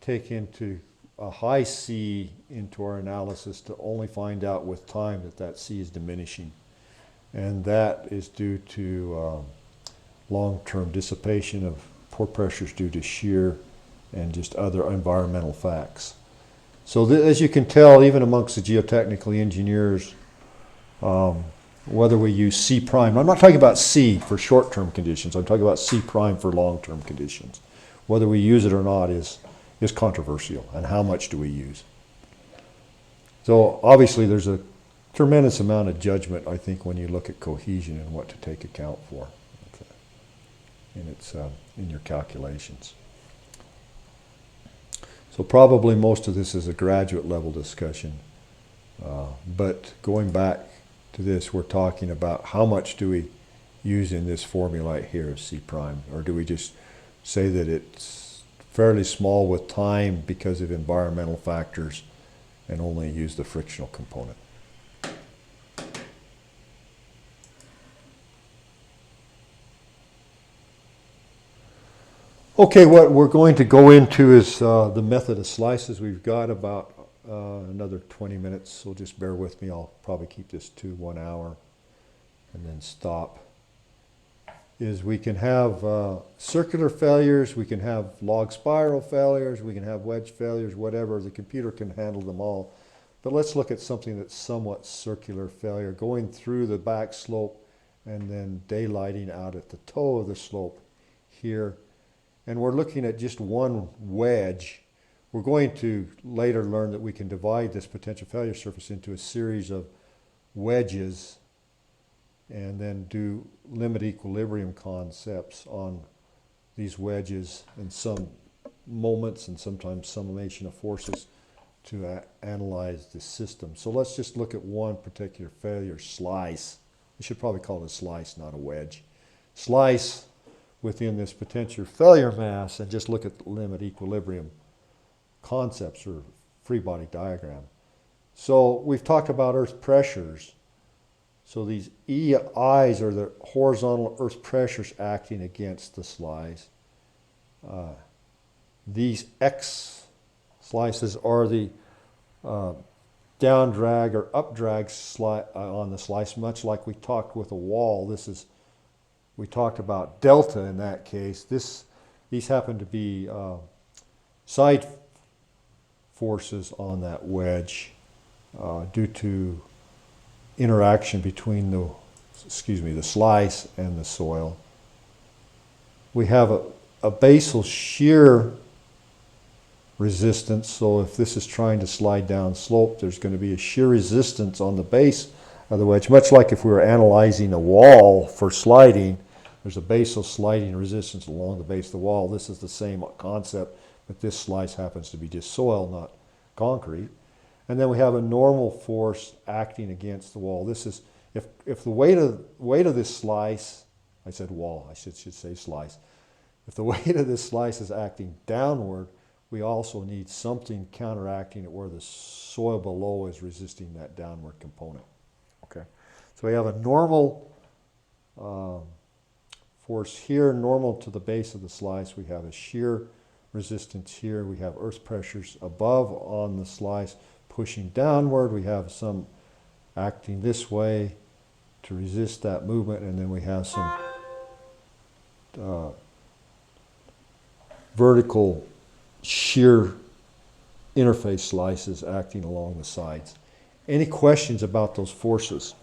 S1: take into a high C into our analysis to only find out with time that that C is diminishing. And that is due to long-term dissipation of pore pressures due to shear and just other environmental facts. So as you can tell, even amongst the geotechnical engineers, whether we use C prime, I'm not talking about C for short-term conditions, I'm talking about C prime for long-term conditions. Whether we use it or not is controversial, and how much do we use? So obviously there's a tremendous amount of judgment, I think, when you look at cohesion and what to take account for in your calculations. So probably most of this is a graduate level discussion, but going back to this, we're talking about how much do we use in this formula here of C prime, or do we just say that it's fairly small with time because of environmental factors and only use the frictional component? Okay, what we're going to go into is the method of slices. We've got about another 20 minutes, so just bear with me. I'll probably keep this to 1 hour and then stop. Is we can have circular failures, we can have log spiral failures, we can have wedge failures, whatever. The computer can handle them all. But let's look at something that's somewhat circular failure, going through the back slope and then daylighting out at the toe of the slope here. And we're looking at just one wedge. We're going to later learn that we can divide this potential failure surface into a series of wedges and then do limit equilibrium concepts on these wedges and some moments and sometimes summation of forces to analyze the system. So let's just look at one particular failure slice. We should probably call it a slice, not a wedge. Slice within this potential failure mass and just look at the limit equilibrium concepts or free body diagram. So we've talked about earth pressures. So these EIs are the horizontal earth pressures acting against the slice. These X slices are the down drag or up drag on the slice, much like we talked with a wall. We talked about delta in that case. These happen to be side forces on that wedge due to interaction between the slice and the soil. We have a basal shear resistance, so if this is trying to slide down slope, there's going to be a shear resistance on the base of the wedge, much like if we were analyzing a wall for sliding. There's a basal sliding resistance along the base of the wall. This is the same concept, but this slice happens to be just soil, not concrete. And then we have a normal force acting against the wall. This is, if the weight of this slice, I said wall, I should say slice. If the weight of this slice is acting downward, we also need something counteracting it where the soil below is resisting that downward component. Okay, so we have a normal force here, normal to the base of the slice. We have a shear resistance here. We have earth pressures above on the slice pushing downward, we have some acting this way to resist that movement, and then we have some vertical shear interface slices acting along the sides. Any questions about those forces,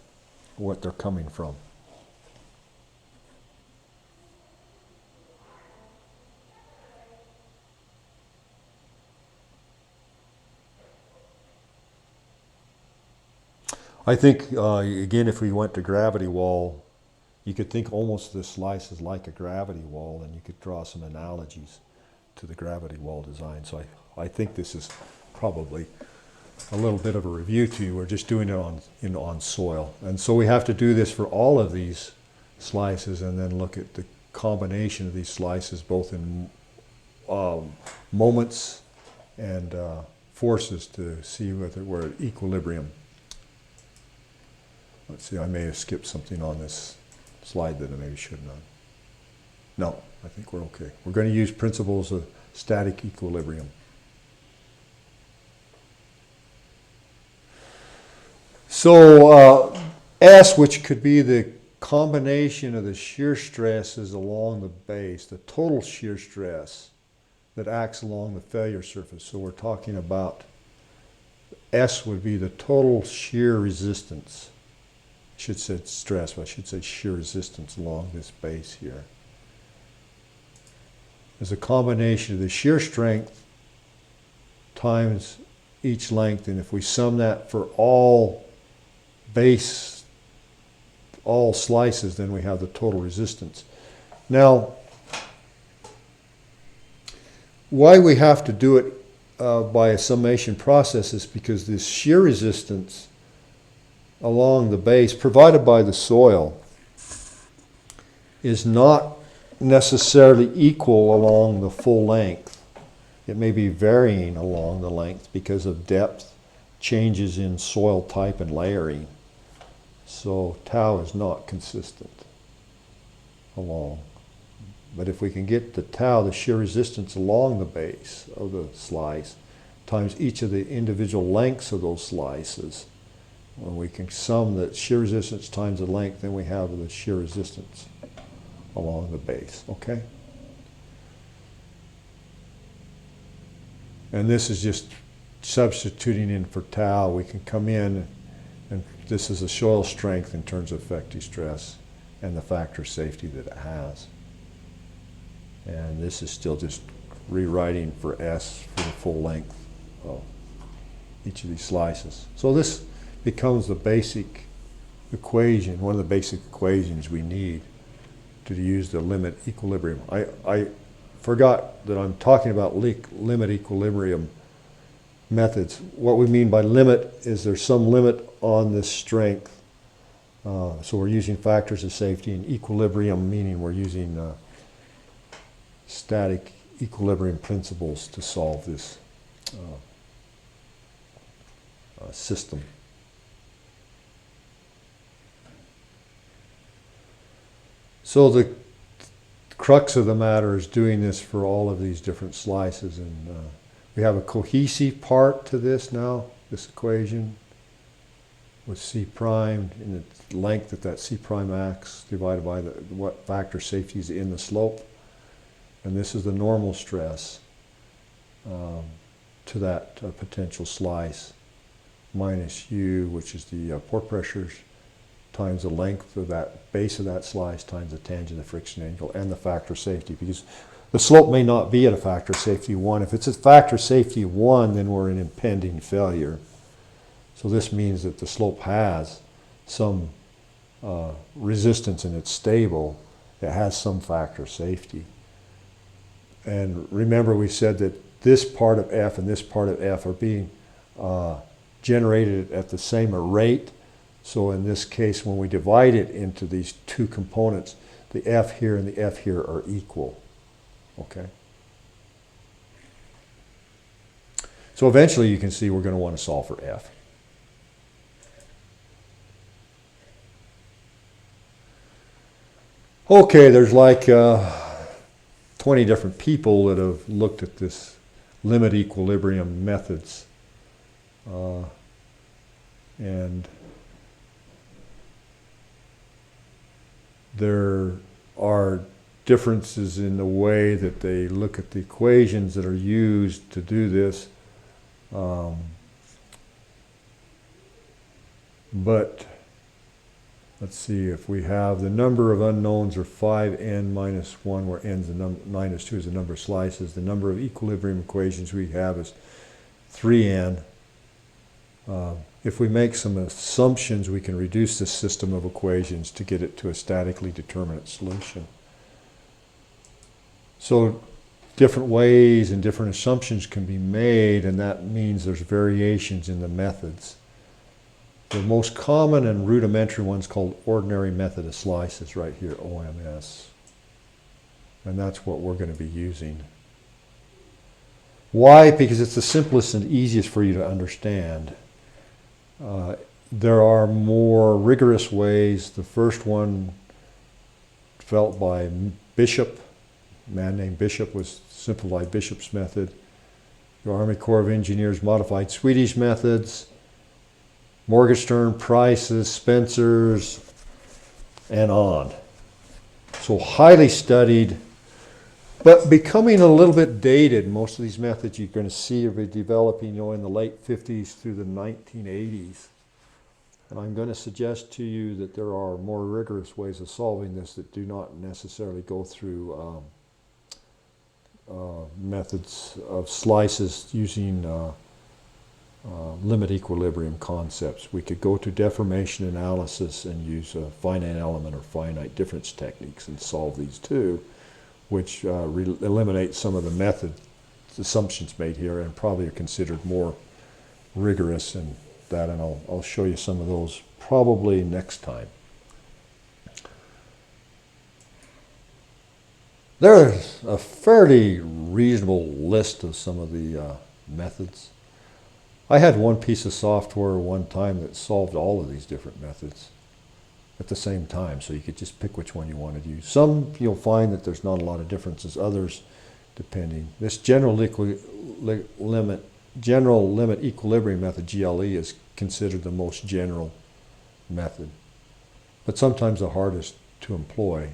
S1: what they're coming from? I think, again, if we went to gravity wall, you could think almost this slice is like a gravity wall, and you could draw some analogies to the gravity wall design. So I think this is probably a little bit of a review to you. We're just doing it on soil. And so we have to do this for all of these slices and then look at the combination of these slices, both in moments and forces, to see whether we're at equilibrium. Let's see, I may have skipped something on this slide that I maybe shouldn't have. No, I think we're okay. We're going to use principles of static equilibrium. So S, which could be the combination of the shear stresses along the base, the total shear stress that acts along the failure surface. So we're talking about S would be the total shear resistance. I should say stress, but I should say shear resistance along this base here. Is a combination of the shear strength times each length, and if we sum that for all slices, then we have the total resistance. Now, why we have to do it by a summation process is because this shear resistance along the base provided by the soil is not necessarily equal along the full length. It may be varying along the length because of depth, changes in soil type and layering. So tau is not consistent along. But if we can get the tau, the shear resistance along the base of the slice, times each of the individual lengths of those slices, when we can sum the shear resistance times the length, then we have the shear resistance along the base, okay? And this is just substituting in for tau. We can come in, and this is the soil strength in terms of effective stress and the factor of safety that it has. And this is still just rewriting for S for the full length of each of these slices. So this becomes the basic equation, one of the basic equations we need to use the limit equilibrium. I forgot that I'm talking about limit equilibrium methods. What we mean by limit is there's some limit on this strength. So we're using factors of safety, and equilibrium meaning we're using static equilibrium principles to solve this system. So the crux of the matter is doing this for all of these different slices, and we have a cohesive part to this now, this equation, with C prime and the length that C prime acts divided by what factor safety is in the slope, and this is the normal stress to that potential slice, minus U, which is the pore pressures, times the length of that base of that slice times the tangent of friction angle and the factor of safety, because the slope may not be at a factor of safety 1. If it's a factor of safety 1, then we're in impending failure. So this means that the slope has some resistance and it's stable. It has some factor of safety. And remember, we said that this part of F and this part of F are being generated at the same rate. So in this case, when we divide it into these two components, the F here and the F here are equal. Okay? So eventually you can see we're going to want to solve for F. Okay, there's like 20 different people that have looked at this limit equilibrium methods. And there are differences in the way that they look at the equations that are used to do this. But let's see, if we have the number of unknowns are 5n minus 1, where n is minus 2 is the number of slices. The number of equilibrium equations we have is 3n. If we make some assumptions, we can reduce this system of equations to get it to a statically determinate solution. So different ways and different assumptions can be made, and that means there's variations in the methods. The most common and rudimentary one's called ordinary method of slices right here, OMS. And that's what we're going to be using. Why? Because it's the simplest and easiest for you to understand. There are more rigorous ways. The first one, developed by Bishop, a man named Bishop, was simplified Bishop's method. The Army Corps of Engineers modified Swedish methods. Morgenstern, Price's, Spencer's, and on. So highly studied, but becoming a little bit dated. Most of these methods you're going to see are developing, in the late 50s through the 1980s. And I'm going to suggest to you that there are more rigorous ways of solving this that do not necessarily go through methods of slices using limit equilibrium concepts. We could go to deformation analysis and use a finite element or finite difference techniques and solve these too, which eliminate some of the method assumptions made here and probably are considered more rigorous and that, and I'll show you some of those probably next time. There's a fairly reasonable list of some of the methods. I had one piece of software one time that solved all of these different methods at the same time, so you could just pick which one you wanted to use. Some you'll find that there's not a lot of differences, others depending. This general limit equilibrium method, GLE, is considered the most general method, but sometimes the hardest to employ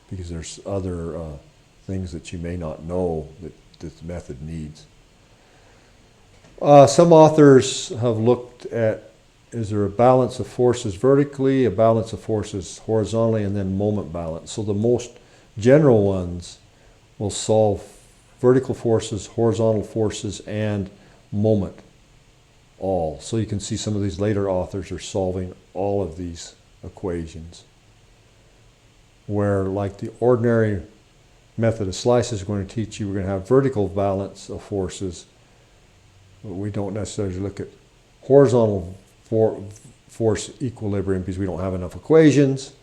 S1: because there's other things that you may not know that this method needs. Some authors have looked at, is there a balance of forces vertically, a balance of forces horizontally, and then moment balance. So the most general ones will solve vertical forces, horizontal forces, and moment all. So you can see some of these later authors are solving all of these equations. Where, like the ordinary method of slices is going to teach you, we're going to have vertical balance of forces, but we don't necessarily look at horizontal force equilibrium because we don't have enough equations,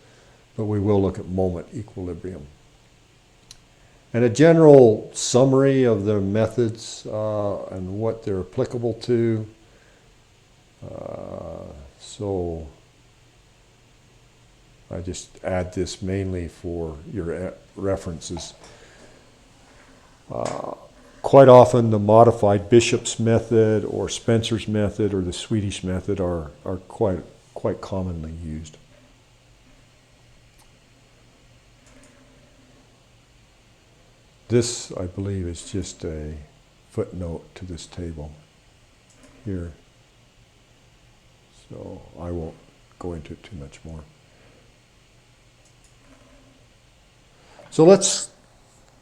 S1: but we will look at moment equilibrium. And a general summary of the methods and what they're applicable to. So I just add this mainly for your references. Quite often the modified Bishop's method or Spencer's method or the Swedish method are quite commonly used. This, I believe, is just a footnote to this table here. So I won't go into it too much more. So let's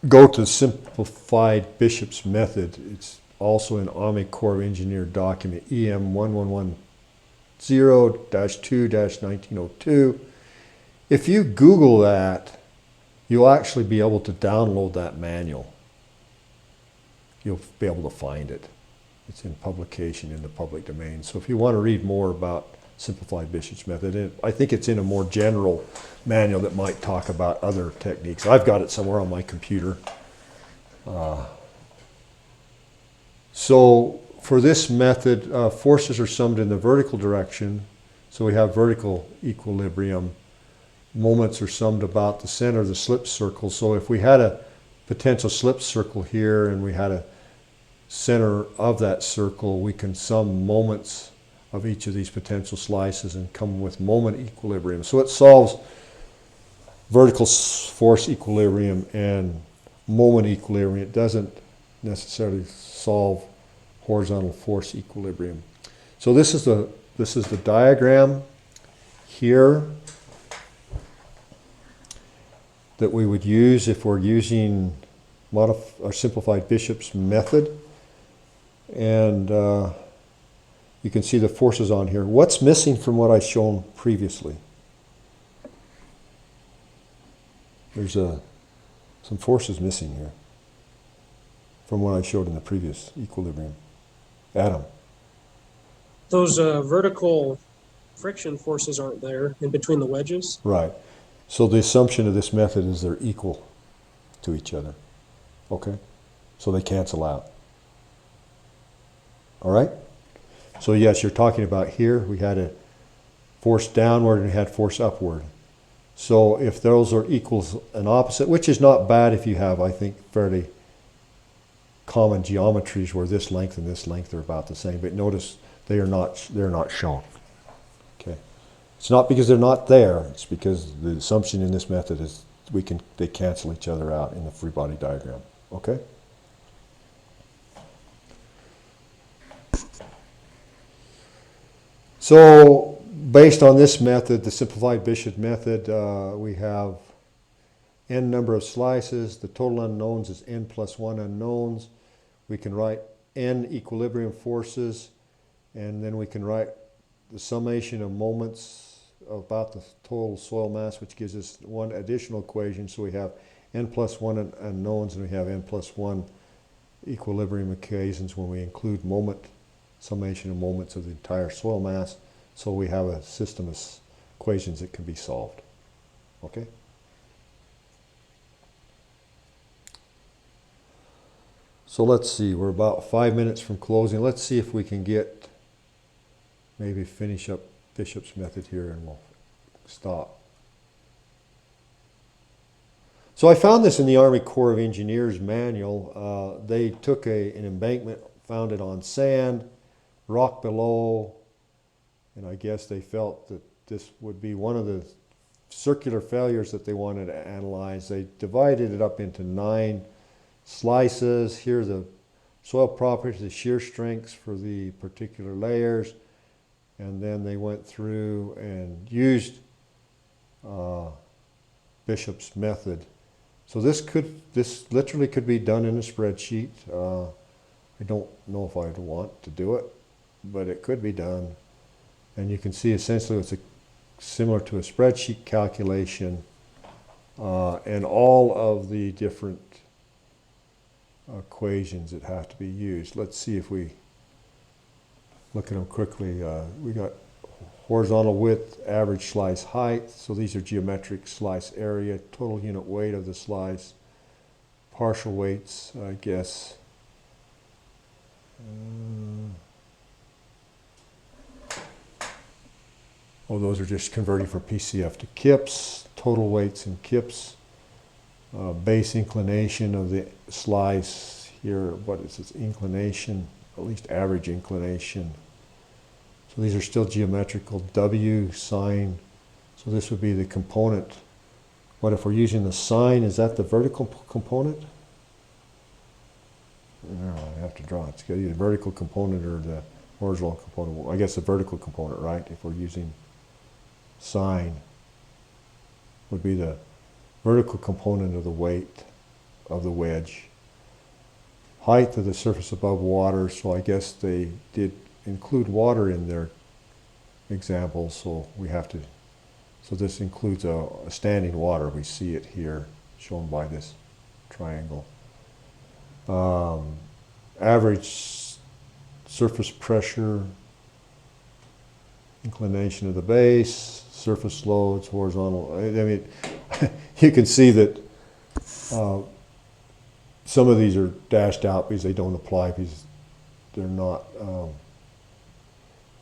S1: go to simplified Bishop's method. It's also an Army Corps of Engineer document, EM 1110-2-1902. If you Google that, you'll actually be able to download that manual. You'll be able to find it. It's in publication in the public domain. So if you want to read more about simplified Bishop's method, I think it's in a more general manual that might talk about other techniques. I've got it somewhere on my computer. So for this method, forces are summed in the vertical direction. So we have vertical equilibrium. Moments are summed about the center of the slip circle. So if we had a potential slip circle here and we had a center of that circle, we can sum moments of each of these potential slices and come with moment equilibrium. So it solves vertical force equilibrium and moment equilibrium. It doesn't necessarily solve horizontal force equilibrium. So this is the diagram here that we would use if we're using or simplified Bishop's method. And you can see the forces on here. What's missing from what I've shown previously? There's some forces missing here from what I showed in the previous equilibrium. Adam.
S2: Those vertical friction forces aren't there in between the wedges.
S1: Right. So the assumption of this method is they're equal to each other. Okay? So they cancel out. All right? So yes, you're talking about here, we had a force downward and we had force upward. So if those are equals and opposite, which is not bad if you have, I think, fairly common geometries where this length and this length are about the same, but notice they're not shown. Okay. It's not because they're not there, it's because the assumption in this method is they cancel each other out in the free body diagram. Okay? So based on this method, the simplified Bishop method, we have n number of slices. The total unknowns is n plus 1 unknowns. We can write n equilibrium forces, and then we can write the summation of moments about the total soil mass, which gives us one additional equation. So we have n plus 1 unknowns, and we have n plus 1 equilibrium equations when we include summation of moments of the entire soil mass. So we have a system of equations that can be solved. Okay? So let's see, we're about 5 minutes from closing. Let's see if we can maybe finish up Bishop's method here and we'll stop. So I found this in the Army Corps of Engineers manual. They took an embankment, found it on sand, rock below, and I guess they felt that this would be one of the circular failures that they wanted to analyze. They divided it up into 9 slices. Here are the soil properties, the shear strengths for the particular layers, and then they went through and used Bishop's method. So this literally could be done in a spreadsheet. I don't know if I'd want to do it, but it could be done. And you can see essentially it's similar to a spreadsheet calculation, and all of the different equations that have to be used. Let's see if we look at them quickly. We got horizontal width, average slice height. So these are geometric slice area, total unit weight of the slice, partial weights, I guess. Those are just converting from PCF to kips, total weights in kips. Base inclination of the slice here, what is this inclination, at least average inclination. So these are still geometrical, W, sine. So this would be the component. What if we're using the sine, is that the vertical component? No, I have to draw it. It's either the vertical component or the horizontal component. Well, I guess the vertical component, right? If we're using sine, would be the vertical component of the weight of the wedge. Height of the surface above water, so I guess they did include water in their example, so we have to, so this includes a standing water. We see it here shown by this triangle. Average surface pressure, inclination of the base, surface loads, horizontal. I mean, you can see that some of these are dashed out because they don't apply, because they're not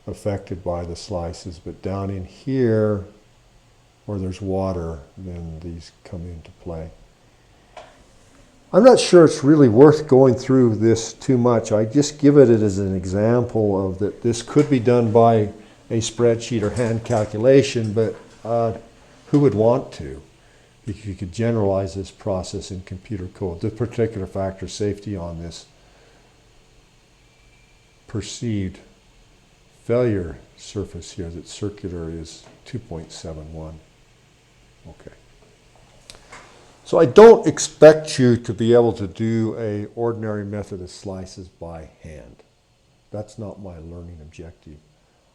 S1: affected by the slices. But down in here, where there's water, then these come into play. I'm not sure it's really worth going through this too much. I just give it as an example of that this could be done by a spreadsheet or hand calculation, but who would want to? If you could generalize this process in computer code. The particular factor safety on this perceived failure surface here that's circular is 2.71. Okay. So I don't expect you to be able to do a ordinary method of slices by hand. That's not my learning objective.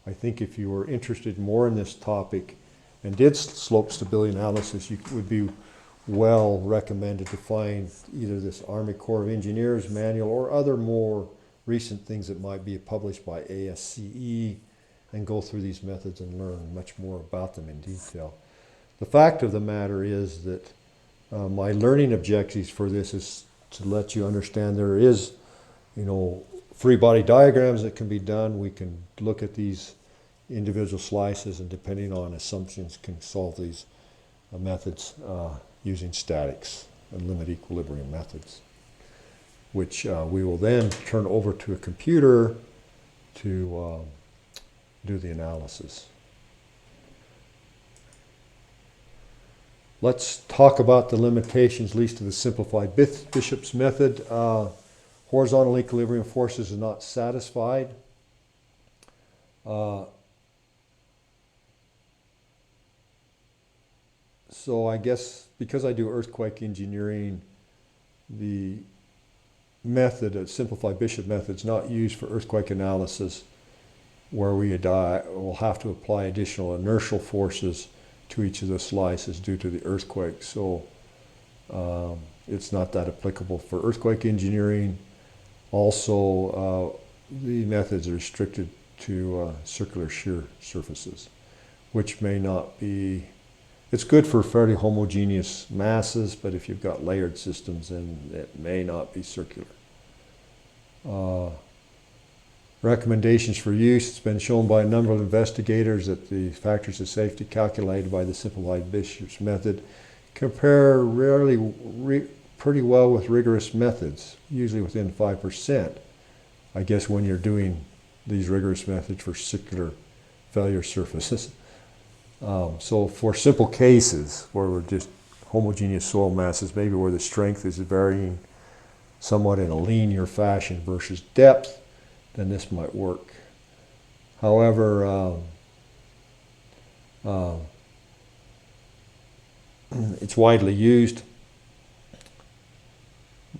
S1: I think if you were interested more in this topic and did slope stability analysis, you would be well recommended to find either this Army Corps of Engineers manual or other more recent things that might be published by ASCE and go through these methods and learn much more about them in detail. The fact of the matter is that my learning objectives for this is to let you understand there is, free body diagrams that can be done. We can look at these individual slices and depending on assumptions can solve these methods using statics and limit equilibrium methods, which we will then turn over to a computer to do the analysis. Let's talk about the limitations, at least to the simplified Bishop's method. Horizontal equilibrium forces are not satisfied. So I guess because I do earthquake engineering, the method, a simplified Bishop method, is not used for earthquake analysis where we will have to apply additional inertial forces to each of the slices due to the earthquake. So it's not that applicable for earthquake engineering. Also, the methods are restricted to circular shear surfaces, which may not be, it's good for fairly homogeneous masses, but if you've got layered systems, then it may not be circular. Recommendations for use. It's been shown by a number of investigators that the factors of safety calculated by the simplified Bishop's method compare pretty well with rigorous methods, usually within 5%. I guess when you're doing these rigorous methods for circular failure surfaces. So for simple cases where we're just homogeneous soil masses, maybe where the strength is varying somewhat in a linear fashion versus depth, then this might work. However, it's widely used,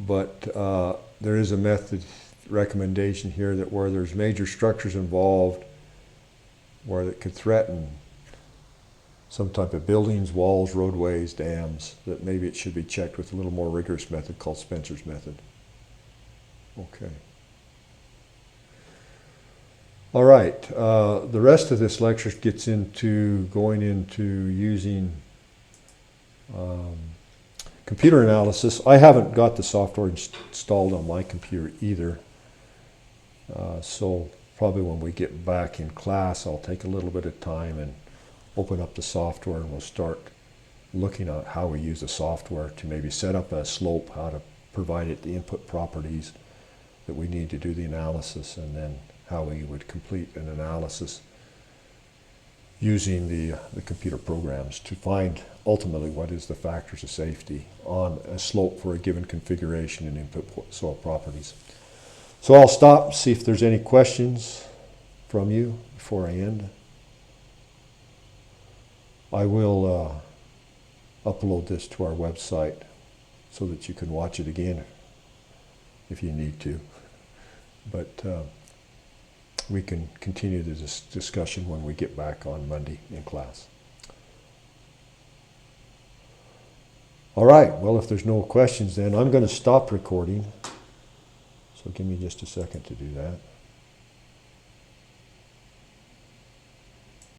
S1: but there is a method recommendation here that where there's major structures involved, where it could threaten some type of buildings, walls, roadways, dams, that maybe it should be checked with a little more rigorous method called Spencer's method. Okay. All right, the rest of this lecture gets into going into using computer analysis. I haven't got the software installed on my computer either, so probably when we get back in class, I'll take a little bit of time and open up the software and we'll start looking at how we use the software to maybe set up a slope, how to provide it the input properties that we need to do the analysis, and then how we would complete an analysis using the computer programs to find ultimately what is the factors of safety on a slope for a given configuration and input soil properties. So I'll stop, see if there's any questions from you before I end. I will upload this to our website so that you can watch it again if you need to. But we can continue this discussion when we get back on Monday in class. All right, well, if there's no questions then, I'm going to stop recording. So give me just a second to do that.